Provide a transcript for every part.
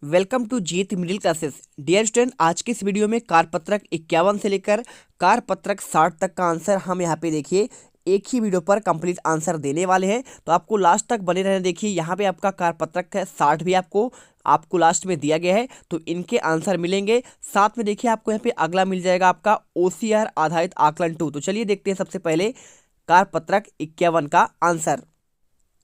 Welcome to Jeet middle classes. Dear student, आज के इस वीडियो में कारपत्रक 51 से लेकर कारपत्रक 60 तक का आंसर हम यहाँ पे देखिए एक ही वीडियो पर कंप्लीट आंसर देने वाले हैं। तो आपको लास्ट तक बने रहना। देखिए यहाँ पे आपका कारपत्रक है 60 भी आपको लास्ट में दिया गया है, तो इनके आंसर मिलेंगे। साथ में देखिए आपको यहाँ पे अगला मिल जाएगा आपका OCR आधारित आकलन 2। तो चलिए देखते हैं सबसे पहले कारपत्रक 51 का आंसर।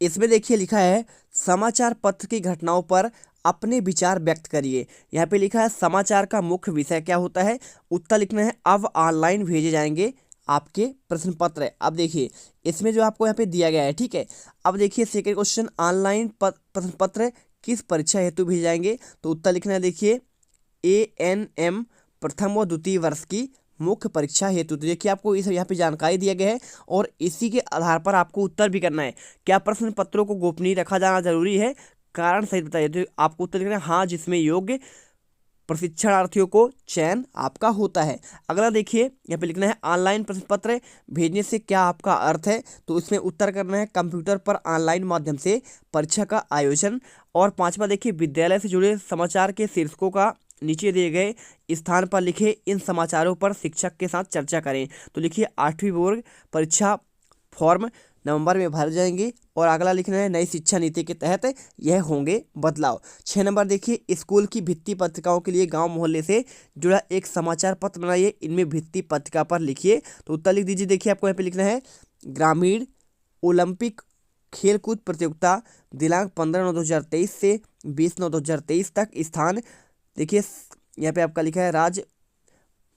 इसमें देखिए लिखा है समाचार पत्र की घटनाओं पर अपने विचार व्यक्त करिए। यहाँ पे लिखा है समाचार का मुख्य विषय क्या होता है। उत्तर लिखना है अब ऑनलाइन भेजे जाएंगे आपके प्रश्न पत्र। अब देखिए इसमें जो आपको यहाँ पे दिया गया है, ठीक है। अब देखिए सेकंड क्वेश्चन, ऑनलाइन प्रश्न पत्र किस परीक्षा हेतु भेजे जाएंगे। तो उत्तर लिखना है देखिए ANM प्रथम व द्वितीय वर्ष की मुख्य परीक्षा हेतु। तो देखिए आपको इस यहाँ पे जानकारी दिया गया है और इसी के आधार पर आपको उत्तर भी करना है। क्या प्रश्न पत्रों को गोपनीय रखा जाना जरूरी है, कारण सहित बताइए। तो आपको उत्तर लिखना है हाँ, जिसमें योग्य प्रशिक्षणार्थियों को चयन आपका होता है। अगला देखिए यहाँ पे लिखना है ऑनलाइन प्रश्न पत्र भेजने से क्या आपका अर्थ है। तो इसमें उत्तर करना है कंप्यूटर पर ऑनलाइन माध्यम से परीक्षा का आयोजन। और पांचवा देखिए विद्यालय से जुड़े समाचार के शीर्षकों का नीचे दिए गए स्थान पर लिखे इन समाचारों पर शिक्षक के साथ चर्चा करें। तो लिखिए 8वीं बोर्ड परीक्षा फॉर्म नवंबर में भर जाएंगे। और अगला लिखना है नई शिक्षा नीति के तहत यह होंगे बदलाव। 6 नंबर देखिए स्कूल की भित्ति पत्रिकाओं के लिए गांव मोहल्ले से जुड़ा एक समाचार पत्र बनाइए, इनमें भित्ति पत्रिका पर लिखिए। तो उत्तर लिख दीजिए। देखिए आपको यहाँ पे लिखना है ग्रामीण ओलंपिक खेलकूद प्रतियोगिता दिनांक 15/9/2023 से 20/9/2023 तक स्थान। देखिए यहाँ पे आपका लिखा है राज्य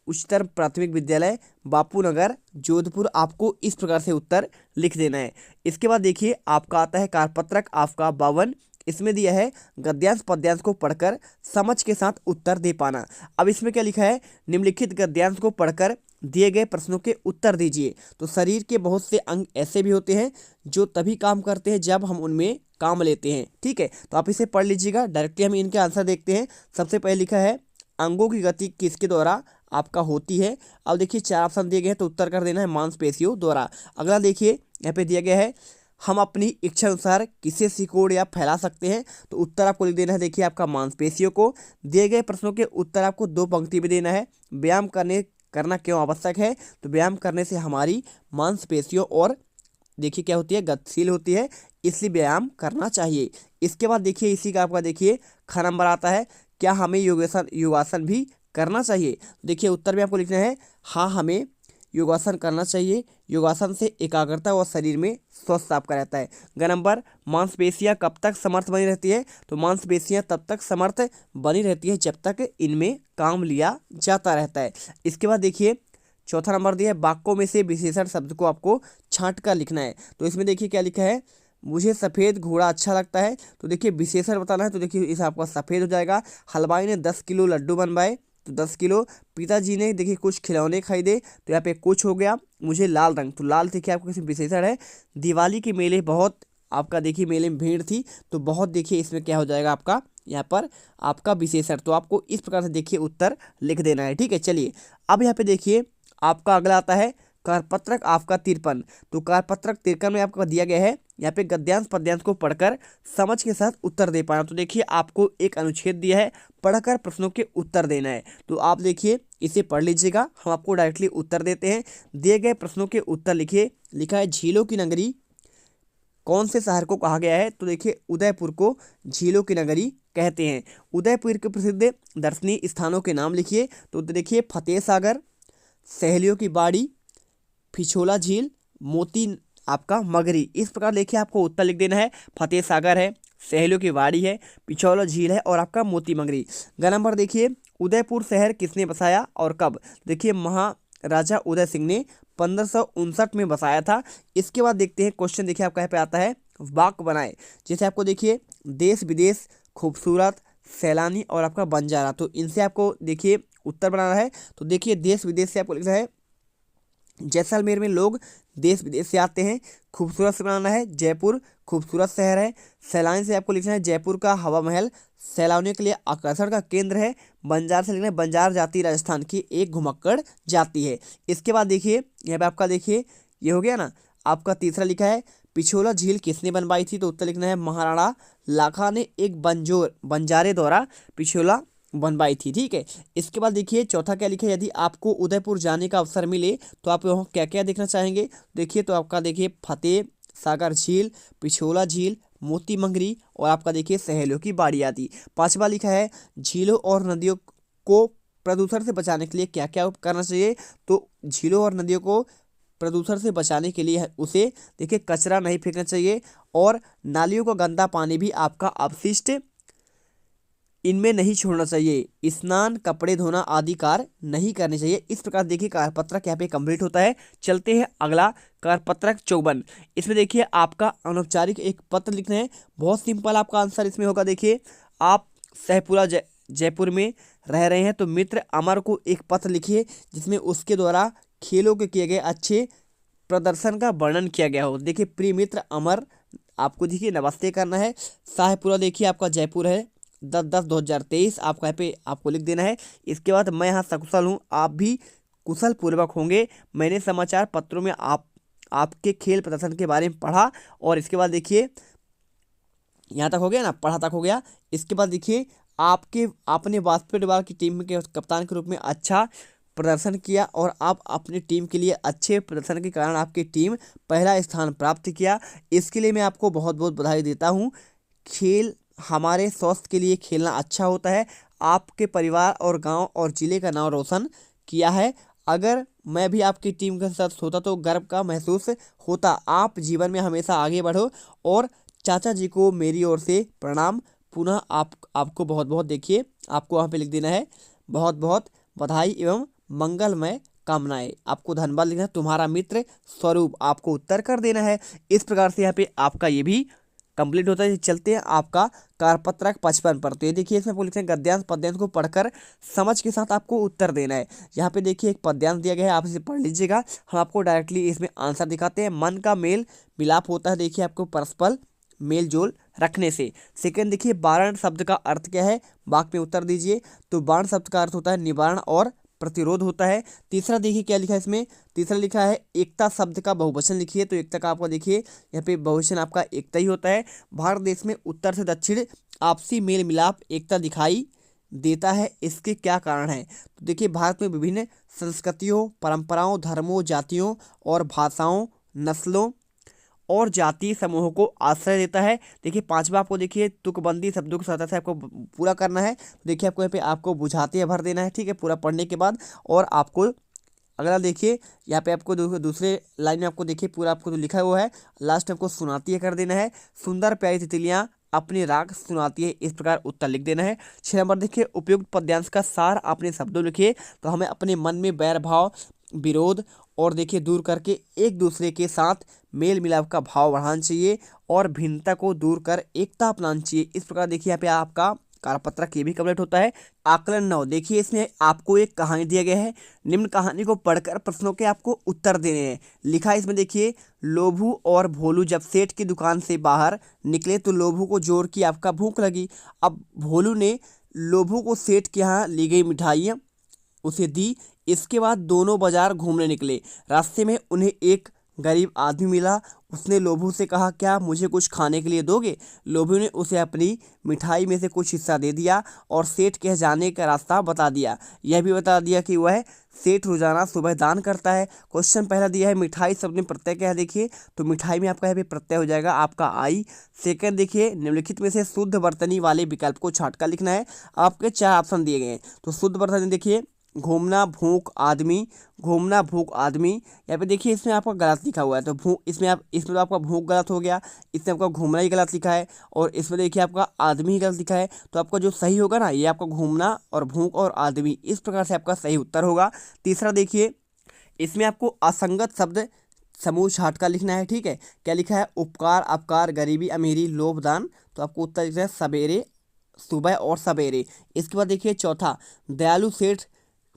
उच्चतर प्राथमिक विद्यालय बापू नगर जोधपुर। आपको इस प्रकार से उत्तर लिख देना है। इसके बाद देखिए आपका आता है कारपत्रक आपका 52। इसमें दिया है गद्यांश पद्यांश को पढ़कर समझ के साथ उत्तर दे पाना। अब इसमें क्या लिखा है, निम्नलिखित गद्यांश को पढ़कर दिए गए प्रश्नों के उत्तर दीजिए। तो शरीर के बहुत से अंग ऐसे भी होते हैं जो तभी काम करते हैं जब हम उनमें काम लेते हैं, ठीक है। तो आप इसे पढ़ लीजिएगा। डायरेक्टली हम इनके आंसर देखते हैं। सबसे पहले लिखा है अंगों की गति किसके द्वारा आपका होती है। अब देखिए 4 ऑप्शन दिए गए हैं, तो उत्तर कर देना है मांसपेशियों द्वारा। अगला देखिए यहाँ पे दिया गया है हम अपनी इच्छा अनुसार किसे सिकोड़ या फैला सकते हैं। तो उत्तर आपको लिख देना है देखिए आपका मांसपेशियों को। दिए गए प्रश्नों के उत्तर आपको 2 पंक्ति में देना है। व्यायाम करना क्यों आवश्यक है। तो व्यायाम करने से हमारी मांसपेशियों और देखिए क्या होती है, गतिशील होती है, इसलिए व्यायाम करना चाहिए। इसके बाद देखिए इसी का आपका देखिए ख नंबर आता है क्या हमें योगासन भी करना चाहिए। देखिए उत्तर में आपको लिखना है हाँ, हमें योगासन करना चाहिए। योगासन से एकाग्रता और शरीर में स्वस्थ आपका रहता है। ग नंबर मांसपेशियां कब तक समर्थ बनी रहती है। तो मांसपेशियां तब तक समर्थ बनी रहती है जब तक इनमें काम लिया जाता रहता है। इसके बाद देखिए चौथा नंबर दिया है वाक्यों में से विशेषण शब्द को आपको छांट कर लिखना है। तो इसमें देखिए क्या लिखा है, मुझे सफ़ेद घोड़ा अच्छा लगता है। तो देखिए विशेषण बताना है। तो देखिए इस आपका सफ़ेद हो जाएगा। हलवाई ने 10 किलो लड्डू बनवाए, तो 10 किलो। पिताजी ने देखिए कुछ खिलौने खरीदे, तो यहाँ पे कुछ हो गया। मुझे लाल रंग, तो लाल देखिए आपको किसी विशेषण है। दिवाली के मेले बहुत आपका देखिए मेले में भीड़ थी, तो बहुत देखिए इसमें क्या हो जाएगा आपका यहाँ पर आपका विशेषण। तो आपको इस प्रकार से देखिए उत्तर लिख देना है, ठीक है। चलिए अब यहाँ पे देखिए आपका अगला आता है कारपत्रक आपका 53। तो कारपत्रक 53 में आपको दिया गया है यहाँ पे गद्यांश पद्यांश को पढ़कर समझ के साथ उत्तर दे पाना। तो देखिए आपको एक अनुच्छेद दिया है, पढ़कर प्रश्नों के उत्तर देना है। तो आप देखिए इसे पढ़ लीजिएगा, हम आपको डायरेक्टली उत्तर देते हैं। दिए गए प्रश्नों के उत्तर लिखिए। लिखा है झीलों की नगरी कौन से शहर को कहा गया है। तो देखिए उदयपुर को झीलों की नगरी कहते हैं। उदयपुर के प्रसिद्ध दर्शनीय स्थानों के नाम लिखिए। तो देखिए फतेह सागर, सहेलियों की बाड़ी, पिछोला झील, मोती आपका मगरी। इस प्रकार देखिए आपको उत्तर लिख देना है। फतेह सागर है, सहेलियों की बाड़ी है, पिछोला झील है और आपका मोती मगरी। ग नंबर देखिए उदयपुर शहर किसने बसाया और कब। देखिए महाराजा उदय सिंह ने 1559 में बसाया था। इसके बाद देखते हैं क्वेश्चन, देखिए आपका यहाँ पे आता है वाक्य बनाए। जैसे आपको देखिए देश विदेश खूबसूरत सैलानी और आपका बंजारा, तो इनसे आपको देखिए उत्तर बनाना है। तो देखिए देश विदेश से आपको लिखना है जैसलमेर में लोग देश विदेश से आते हैं। खूबसूरत से बनाना है, जयपुर खूबसूरत शहर है। सैलानी से आपको लिखना है जयपुर का हवा महल सैलानियों के लिए आकर्षण का केंद्र है। बंजार से लिखना है बंजार जाति राजस्थान की एक घुमक्कड़ जाति है। इसके बाद देखिए यहाँ पे आपका देखिए ये हो गया ना, आपका तीसरा लिखा है पिछोला झील किसने बनवाई थी? तो उत्तर लिखना है महाराणा लाखा ने एक बंजारे द्वारा पिछोला बनवाई थी। ठीक है, इसके बाद देखिए चौथा क्या लिखा है, यदि आपको उदयपुर जाने का अवसर मिले तो आप वहाँ क्या क्या देखना चाहेंगे? देखिए तो आपका देखिए फतेह सागर झील, पिछोला झील, मोती मंगरी और आपका देखिए सहेलियों की बाड़ी आदि। पांचवा लिखा है झीलों और नदियों को प्रदूषण से बचाने के लिए क्या क्या करना चाहिए? तो झीलों और नदियों को प्रदूषण से बचाने के लिए उसे देखिए कचरा नहीं फेंकना चाहिए और नालियों का गंदा पानी भी आपका अपशिष्ट इनमें नहीं छोड़ना चाहिए। स्नान, कपड़े धोना आदि कार्य नहीं करने चाहिए। इस प्रकार देखिए कार्यपत्रक यहाँ पे कंप्लीट होता है। चलते हैं अगला कार्यपत्रक 54। इसमें देखिए आपका अनौपचारिक एक पत्र लिखना है। बहुत सिंपल आपका आंसर इसमें होगा। देखिए आप सहपुरा जयपुर में रह रहे हैं तो मित्र अमर को एक पत्र लिखिए जिसमें उसके द्वारा खेलों के किए गए अच्छे प्रदर्शन का वर्णन किया गया हो। देखिए प्रिय मित्र अमर, आपको देखिए नमस्ते करना है। शाहपुरा देखिए आपका जयपुर है, 10/10/2023 आपका यहाँ पे आपको लिख देना है। इसके बाद मैं यहाँ सकुशल हूँ, आप भी कुशल पूर्वक होंगे। मैंने समाचार पत्रों में आपके खेल प्रदर्शन के बारे में पढ़ा। और इसके बाद देखिए यहाँ तक हो गया ना, पढ़ा तक हो गया। इसके बाद देखिए आपने बास्केटबॉल की टीम के कप्तान के रूप में अच्छा प्रदर्शन किया और आप अपनी टीम के लिए अच्छे प्रदर्शन के कारण आपकी टीम पहला स्थान प्राप्त किया। इसके लिए मैं आपको बहुत बहुत बधाई देता हूँ। खेल हमारे स्वास्थ्य के लिए खेलना अच्छा होता है। आपके परिवार और गांव और जिले का नाम रोशन किया है। अगर मैं भी आपकी टीम के साथ होता तो गर्व का महसूस होता। आप जीवन में हमेशा आगे बढ़ो और चाचा जी को मेरी ओर से प्रणाम। पुनः आपको बहुत बहुत देखिए आपको वहाँ पे लिख देना है बहुत बहुत बधाई एवं मंगलमय कामनाएं। आपको धन्यवाद लिखना है। तुम्हारा मित्र स्वरूप, आपको उत्तर कर देना है। इस प्रकार से यहाँ पे आपका ये भी कंप्लीट होता है। चलते हैं आपका कारपत्रक 55 पर। तो ये देखिए इसमें आपको लिखते हैं गद्यांश पद्यांश को पढ़कर समझ के साथ आपको उत्तर देना है। यहाँ पे देखिए एक पद्यांश दिया गया है, आप इसे पढ़ लीजिएगा। हम आपको डायरेक्टली इसमें आंसर दिखाते हैं। मन का मेल मिलाप होता है देखिए आपको परस्पर मेल जोल रखने से। सेकंड देखिए बारण शब्द का अर्थ क्या है, वाक्य में उत्तर दीजिए। तो बाण शब्द का अर्थ होता है निवारण और प्रतिरोध होता है। तीसरा देखिए क्या लिखा है इसमें, तीसरा लिखा है एकता शब्द का बहुवचन लिखिए। तो एकता का आपको देखिए यहाँ पे बहुवचन आपका एकता ही होता है। भारत देश में उत्तर से दक्षिण आपसी मेल मिलाप एकता दिखाई देता है, इसके क्या कारण है? तो देखिए भारत में विभिन्न संस्कृतियों, परंपराओं, धर्मों, जातियों और भाषाओं, नस्लों और जातीय समूहों को आश्रय देता है। देखिए पांचवा आपको देखिए तुकबंदी शब्दों की सहायता से आपको पूरा करना है। देखिए आपको यहाँ पे आपको बुझाते भर देना है। ठीक है, पूरा पढ़ने के बाद। और आपको अगला देखिए यहाँ पे आपको दूसरे लाइन में आपको देखिए पूरा आपको जो लिखा हुआ है लास्ट में आपको सुनाती है कर देना है। सुंदर प्यारी तितलियाँ अपने राग सुनाती है, इस प्रकार उत्तर लिख देना है। 6 नंबर देखिए उपयुक्त पद्यांश का सार अपने शब्दों लिखिए। तो हमें अपने मन में बैर भाव, विरोध और देखिए दूर करके एक दूसरे के साथ मेल मिलाप का भाव बढ़ाना चाहिए और भिन्नता को दूर कर एकता अपनाना चाहिए। इस प्रकार देखिए यहाँ पे आपका कारपत्रक ये भी कंप्लीट होता है। आकलन 9 देखिए इसमें आपको एक कहानी दिया गया है। निम्न कहानी को पढ़कर प्रश्नों के आपको उत्तर देने हैं। लिखा है इसमें देखिए लोभू और भोलू जब सेठ की दुकान से बाहर निकले तो लोभू को जोर की आपका भूख लगी। अब भोलू ने लोभू को सेठ के यहाँ ली गई मिठाइयाँ उसे दी। इसके बाद दोनों बाजार घूमने निकले। रास्ते में उन्हें एक गरीब आदमी मिला। उसने लोभू से कहा क्या मुझे कुछ खाने के लिए दोगे? लोभू ने उसे अपनी मिठाई में से कुछ हिस्सा दे दिया और सेठ के जाने का रास्ता बता दिया। यह भी बता दिया कि वह सेठ रोजाना सुबह दान करता है। क्वेश्चन पहला दिया है मिठाई शब्द में प्रत्यय क्या है, देखिए तो मिठाई में आपका यहाँ पे प्रत्यय हो जाएगा आपका आई। सेकंड देखिए निम्नलिखित में से शुद्ध वर्तनी वाले विकल्प को छांट कर लिखना है। आपके 4 ऑप्शन दिए गए हैं। तो शुद्ध वर्तनी देखिए घूमना भूख आदमी, घूमना भूख आदमी। यहाँ पे देखिए इसमें आपका गलत लिखा हुआ है। तो भूख इसमें तो आपका भूख गलत हो गया, इसमें आपका घूमना ही गलत लिखा है और इसमें देखिए आपका आदमी ही गलत लिखा है। तो आपका जो सही होगा ना ये आपका घूमना और भूख और आदमी, इस प्रकार से आपका सही उत्तर होगा। तीसरा देखिए इसमें आपको असंगत शब्द समूह छाट का लिखना है। ठीक है, क्या लिखा है उपकार, अपकार, गरीबी, अमीरी, लोभ, दान। तो आपको उत्तर लिखना है सवेरे, सुबह और सवेरे। इसके बाद देखिए चौथा दयालु सेठ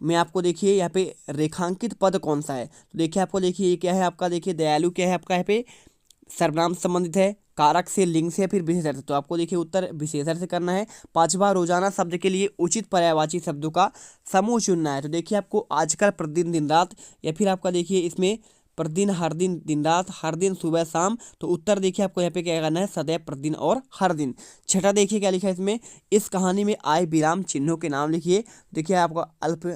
में आपको देखिए यहाँ पे रेखांकित पद कौन सा है। तो देखिए आपको देखिए ये क्या है आपका, देखिए दयालु क्या है आपका यहाँ पे सर्वनाम संबंधित है, कारक से, लिंग से, फिर विशेषण से। तो आपको देखिए उत्तर विशेषण से करना है। पांचवा रोजाना शब्द के लिए उचित पर्यायवाची शब्दों का समूह चुनना है। तो देखिए आपको आजकल, प्रतिदिन, दिन रात या फिर आपका देखिए इसमें प्रतिदिन, हर दिन, दिन रात, हर दिन, सुबह शाम। तो उत्तर देखिए आपको यहाँ पे क्या करना है, सदैव, प्रतिदिन और हर दिन। छठा देखिए क्या लिखा है इसमें, इस कहानी में आए विराम चिन्हों के नाम लिखिए। देखिए आपको अल्प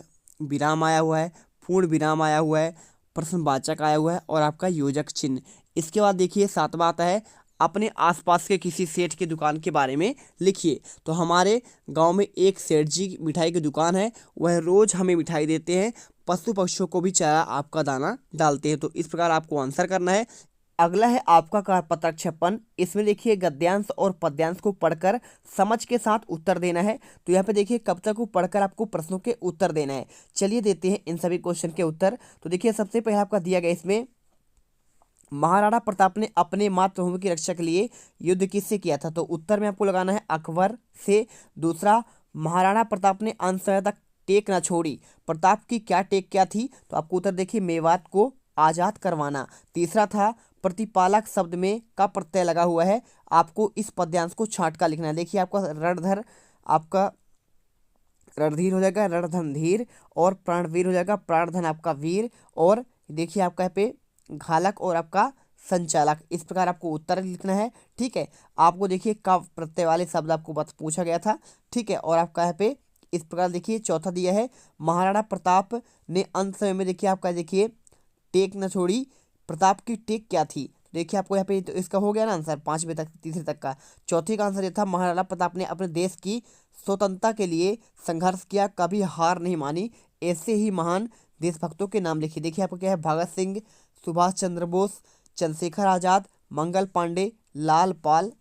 विराम आया हुआ है, पूर्ण विराम आया हुआ है, प्रश्नवाचक आया हुआ है और आपका योजक चिन्ह। इसके बाद देखिए सातवां आता है, अपने आसपास के किसी सेठ की दुकान के बारे में लिखिए। तो हमारे गांव में एक सेठ जी की मिठाई की दुकान है, वह रोज हमें मिठाई देते हैं, पशु पक्षियों को भी चारा आपका दाना डालते हैं। तो इस प्रकार आपको आंसर करना है। अगला है आपका कारपत्रक 56। इसमें देखिए गद्यांश और पद्यांश को पढ़कर समझ के साथ उत्तर देना है। तो यहाँ पे देखिए कविता को पढ़कर आपको प्रश्नों के उत्तर देना है। चलिए देते हैं इन सभी क्वेश्चन के उत्तर। तो देखिए सबसे पहले आपका दिया गया इसमें, महाराणा प्रताप ने अपने मातृभूमि की रक्षा के लिए युद्ध किससे किया था। तो उत्तर में आपको लगाना है अकबर से। दूसरा, महाराणा प्रताप ने अंत समय तक टेक न छोड़ी, प्रताप की क्या टेक क्या थी। तो आपको उत्तर देखिए मेवात को आजाद करवाना। तीसरा था, प्रतिपालक शब्द में का प्रत्यय लगा हुआ है, आपको इस पद्यांश को छांट कर लिखना है। देखिए आपका रणधर, आपका रणधीर हो जाएगा रणधनधीर, और प्राणवीर हो जाएगा प्राणधन आपका वीर, और देखिए आपका यहाँ पे घालक और आपका संचालक। इस प्रकार आपको उत्तर लिखना है। ठीक है, आपको देखिए का प्रत्यय वाले शब्द आपको पूछा गया था। ठीक है, और आपका यहाँ पे इस प्रकार देखिए चौथा दिया है, महाराणा प्रताप ने अंत समय में देखिए आपका देखिए टेक न छोड़ी, प्रताप की टेक क्या थी। देखिए आपको यहाँ पे तो इसका हो गया ना आंसर, पांचवें तक, तीसरे तक का। चौथी का आंसर ये था, महाराणा प्रताप ने अपने देश की स्वतंत्रता के लिए संघर्ष किया, कभी हार नहीं मानी, ऐसे ही महान देशभक्तों के नाम लिखिए। देखिए आपको क्या है, भगत सिंह, सुभाष चंद्र बोस, चंद्रशेखर आजाद, मंगल पांडे, लाल पाल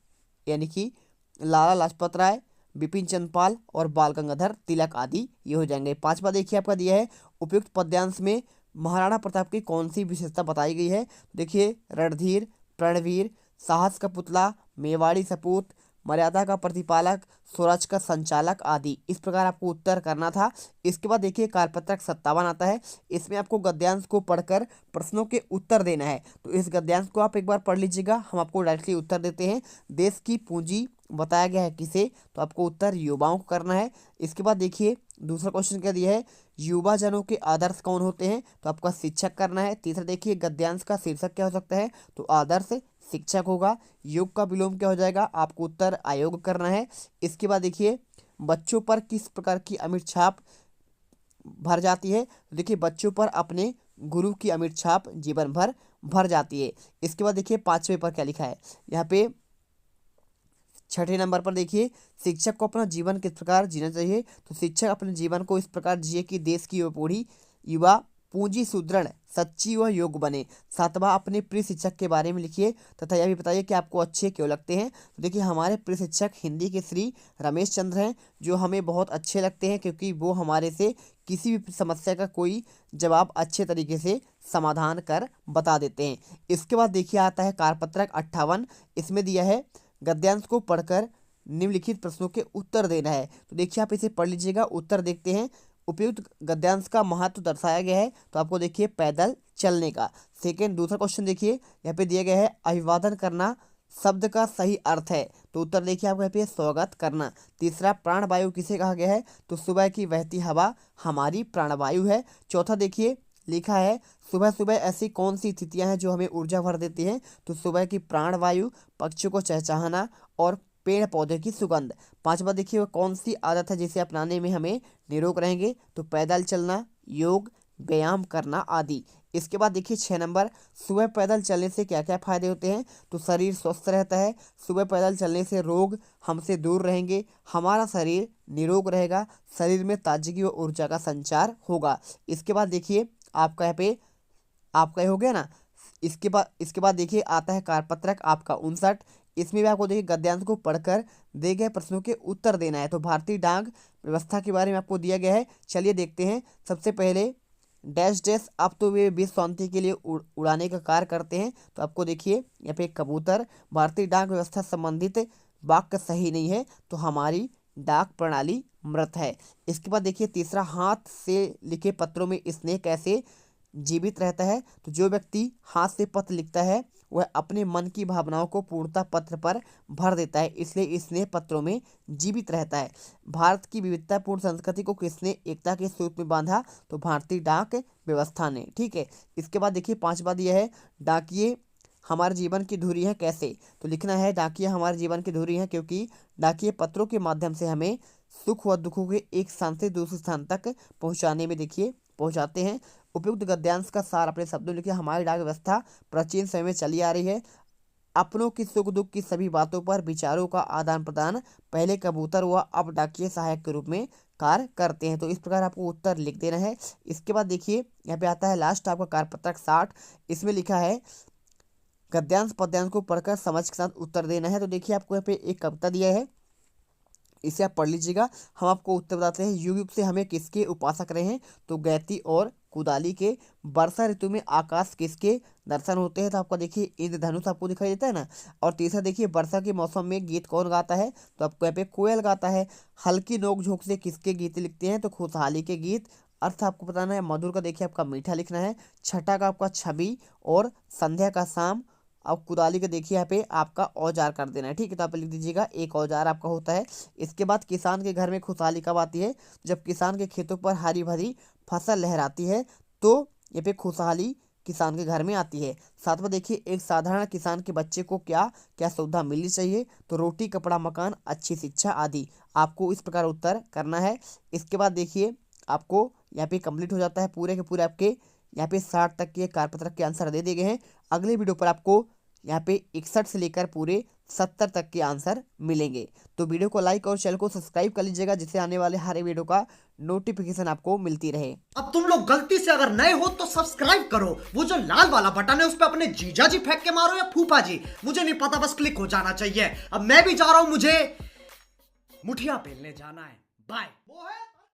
यानी कि लाला लाजपत राय, बिपिन चंद्र पाल और बाल गंगाधर तिलक आदि ये हो जाएंगे। पांचवा देखिए आपका दिया है, उपयुक्त पद्यांश में महाराणा प्रताप की कौन सी विशेषता बताई गई है। देखिए रणधीर, प्रणवीर, साहस का पुतला, मेवाड़ी सपूत, मर्यादा का प्रतिपालक, स्वराज का संचालक आदि। इस प्रकार आपको उत्तर करना था। इसके बाद देखिए कारपत्रक 57 आता है। इसमें आपको गद्यांश को पढ़कर प्रश्नों के उत्तर देना है। तो इस गद्यांश को आप एक बार पढ़ लीजिएगा, हम आपको डायरेक्टली उत्तर देते हैं। देश की पूंजी बताया गया है किसे, तो आपको उत्तर युवाओं को करना है। इसके बाद देखिए दूसरा क्वेश्चन क्या दिया है, युवा जनों के आदर्श कौन होते हैं, तो आपका शिक्षक करना है। तीसरा देखिए गद्यांश का शीर्षक क्या हो सकता है, तो आदर्श शिक्षक होगा। योग का विलोम क्या हो जाएगा, आपको उत्तर आयोग करना है। इसके बाद देखिए बच्चों पर किस प्रकार की अमिट छाप भर जाती है, तो देखिए बच्चों पर अपने गुरु की अमिट छाप जीवन भर भर जाती है। इसके बाद देखिए पांचवें पर क्या लिखा है, यहाँ पे छठे नंबर पर देखिए, शिक्षक को अपना जीवन किस प्रकार जीना चाहिए, तो शिक्षक अपने जीवन को इस प्रकार जिए कि देश की युवा पूंजी सुदृढ़, सच्ची व योग्य बने। सातवां, अपने प्रिय शिक्षक के बारे में लिखिए तथा यह भी बताइए कि आपको अच्छे क्यों लगते हैं। तो देखिए हमारे प्रिय शिक्षक हिंदी के श्री रमेश चंद्र हैं, जो हमें बहुत अच्छे लगते हैं क्योंकि वो हमारे से किसी भी समस्या का कोई जवाब अच्छे तरीके से समाधान कर बता देते हैं। इसके बाद देखिए आता है कारपत्रक 58। इसमें दिया है गद्यांश को पढ़कर निम्नलिखित प्रश्नों के उत्तर देना है। तो देखिए आप इसे पढ़ लीजिएगा, उत्तर देखते हैं। उपयुक्त गद्यांश का महत्व दर्शाया गया है, तो आपको देखिए पैदल चलने का। सेकेंड, दूसरा क्वेश्चन देखिए यहाँ पे दिया गया है, अभिवादन करना शब्द का सही अर्थ है, तो उत्तर देखिए आपको यहाँ पे स्वागत करना। तीसरा, प्राणवायु किसे कहा गया है, तो सुबह की बहती हवा हमारी प्राणवायु है। चौथा देखिए लिखा है, सुबह सुबह ऐसी कौन सी स्थितियां हैं जो हमें ऊर्जा भर देती हैं, तो सुबह की प्राणवायु, पक्षियों को चहचहाना और पेड़ पौधे की सुगंध। पांचवा देखिए वो कौन सी आदत है जिसे अपनाने में हमें निरोग रहेंगे, तो पैदल चलना, योग, व्यायाम करना आदि। इसके बाद देखिए 6 नंबर, सुबह पैदल चलने से क्या क्या फायदे होते हैं, तो शरीर स्वस्थ रहता है, सुबह पैदल चलने से रोग हमसे दूर रहेंगे, हमारा शरीर निरोग रहेगा, शरीर में ताजगी व ऊर्जा का संचार होगा। इसके बाद देखिए आपका यहाँ पे आपका ये हो गया ना। इसके बाद देखिए आता है कारपत्रक आपका 59। इसमें भी आपको देखिए गद्यांश को पढ़कर दिए गए प्रश्नों के उत्तर देना है। तो भारतीय डाक व्यवस्था के बारे में आपको दिया गया है, चलिए देखते हैं। सबसे पहले डैश डैश, अब तो वे विश्व शांति के लिए उड़ाने का कार्य करते हैं, तो आपको देखिए यहाँ पे कबूतर। भारतीय डाक व्यवस्था संबंधित वाक्य सही नहीं है, तो हमारी डाक प्रणाली मृत है। इसके बाद देखिए तीसरा, हाथ से लिखे पत्रों में स्नेह कैसे जीवित रहता है, तो जो व्यक्ति हाथ से पत्र लिखता है वह अपने मन की भावनाओं को पूर्णतः पत्र पर भर देता है, इसलिए इस स्नेह पत्रों में जीवित रहता है। भारत की विविधतापूर्ण संस्कृति को किसने एकता के सूत्र में बांधा? तो भारतीय डाक व्यवस्था ने। ठीक है, इसके बाद देखिए 5वां यह है, डाकिये हमारे जीवन की धुरी है कैसे? तो लिखना है डाकिये हमारे जीवन की धुरी है क्योंकि डाकिये पत्रों के माध्यम से हमें सुख व दुखों के एक स्थान से दूसरे स्थान तक पहुंचाने में देखिए पहुंचाते हैं। उपयुक्त गद्यांश का सार अपने शब्दों में लिखिए। हमारी डाक व्यवस्था प्राचीन समय में चली आ रही है। अपनों की सुख दुख की सभी बातों पर विचारों का आदान प्रदान पहले कबूतर व अब डाकिये सहायक के रूप में कार्य करते हैं। तो इस प्रकार आपको उत्तर लिख देना है। इसके बाद देखिए यहाँ पे आता है लास्ट आपका कार्यपत्रक 60। इसमें लिखा है गद्यांश पद्यांश को पढ़कर समझ के साथ उत्तर देना है। तो देखिए आपको यहाँ पे एक कविता दिया है, इसे आप पढ़ लीजिएगा। हम आपको उत्तर बताते हैं। युग युग से हमें किसके उपासक रहे हैं? तो गैती और कुदाली के। वर्षा ऋतु में आकाश किसके दर्शन होते हैं? तो आपका देखिए इंद्रधनुष आपको दिखाई देता है ना। और तीसरा देखिए वर्षा के मौसम में गीत कौन गाता है? तो आपको यहाँ पे कोयल गाता है। हल्की नोक झोंक से किसके गीत लिखते हैं? तो खुशहाली के गीत। अर्थ आपको बताना है। मधुर का देखिए आपका मीठा लिखना है। छठा का आपका छवि और संध्या का शाम। अब कुदाली का देखिए यहाँ पे आपका औजार कर देना है। ठीक है, तो आप लिख दीजिएगा एक औजार आपका होता है। इसके बाद किसान के घर में खुशहाली कब आती है? जब किसान के खेतों पर हरी भरी फसल लहराती है, तो ये पे खुशहाली किसान के घर में आती है। 7वां देखिए एक साधारण किसान के बच्चे को क्या क्या सुविधा मिलनी चाहिए? तो रोटी कपड़ा मकान अच्छी शिक्षा आदि। आपको इस प्रकार उत्तर करना है। इसके बाद देखिए आपको यहाँ पे कंप्लीट हो जाता है पूरे के पूरे आपके यहाँ पे 60 तक के कार्यपत्रक के आंसर दे दिए गए हैं। अगले वीडियो पर आपको यहाँ पे 61 से लेकर पूरे 70 तक के आंसर मिलेंगे। तो वीडियो को लाइक और चैनल को सब्सक्राइब कर लीजिएगा, जिससे आने वाले हर एक वीडियो का नोटिफिकेशन आपको मिलती रहे। अब तुम लोग गलती से अगर नए हो तो सब्सक्राइब करो, वो जो लाल वाला बटन है उस पर अपने जीजा जी फेंक के मारो या फूफा जी, मुझे नहीं पता, बस क्लिक हो जाना चाहिए। अब मैं भी जा रहा हूं, मुझे मुठिया पेलने जाना है। बाय। वो है